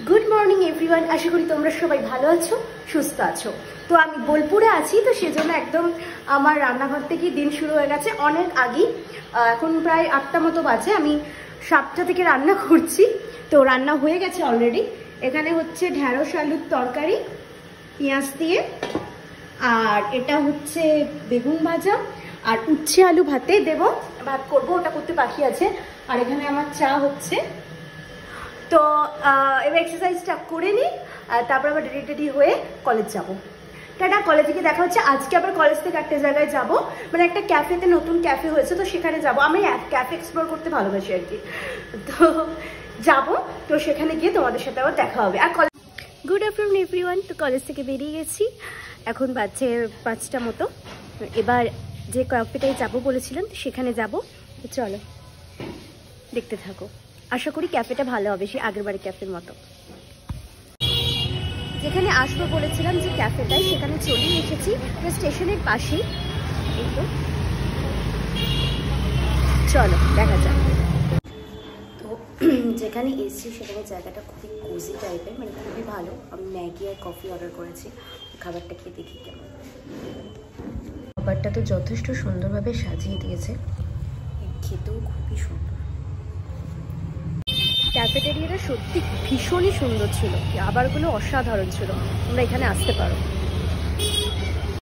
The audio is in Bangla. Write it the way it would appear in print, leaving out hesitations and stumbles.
গুড মর্নিং এভরিওয়ান, আশা করি তোমরা সবাই ভালো আছো, সুস্থ আছো। তো আমি বোলপুরে আছি, তো সেজন্য একদম আমার রান্নাঘর থেকে দিন শুরু হয়ে গেছে অনেক আগেই। এখন প্রায় 8টা মতো বাজে, আমি 7টা থেকে রান্না করছি। তো রান্না হয়ে গেছে অলরেডি। এখানে হচ্ছে ঢ্যাঁড়স আলুর তরকারি পেঁয়াজ দিয়ে, আর এটা হচ্ছে বেগুন ভাজা, আর উচ্ছে আলু ভাতে দেবো, ভাত করবো, ওটা করতে বাকি আছে। আর এখানে আমার চা হচ্ছে। তো এবার এক্সারসাইজটা করে নিই, তারপর আবার রেডি হয়ে কলেজ যাব। টাটা, কলেজে গিয়ে দেখা হচ্ছে। আজকে আবার কলেজ থেকে একটা জায়গায় যাব, মানে একটা ক্যাফেতে, নতুন ক্যাফে হয়েছে, তো সেখানে যাব। আমি ক্যাফে এক্সপ্লোর করতে ভালোবাসি আর কি, তো যাব। তো সেখানে গিয়ে তোমাদের সাথে আবার দেখা হবে। আর গুড আফটারনুন এভরিওয়ান। তো কলেজ থেকে বেরিয়ে গেছি, এখন বাজে 5টা মতো। এবার যে ক্যাফেটায় যাবো বলেছিলাম, সেখানে যাব। চলো দেখতে থাকো, আশা করি ক্যাফেটা ভালো হবে, সেই আগের বাড়ি ক্যাফের মতো। যেখানে আসবো বলেছিলাম যে ক্যাফেটায়, সেখানে চলে এসেছি, স্টেশনের পাশেই। একটু চলো দেখা যাক। তো যেখানে এসেছি সেখানে জায়গাটা খুবই কোজি টাইপের, মানে খুবই ভালো। আমি ম্যাগি আর কফি অর্ডার করেছি, খাবারটা খেয়ে দেখি কেমন। খাবারটা তো যথেষ্ট সুন্দরভাবে সাজিয়ে দিয়েছে, খেতেও খুবই সুন্দর। ক্যাফেটেরিয়াটা সত্যি ভীষণই সুন্দর ছিল, খাবারগুলো অসাধারণ ছিল। তোমরা এখানে আসতে পারো।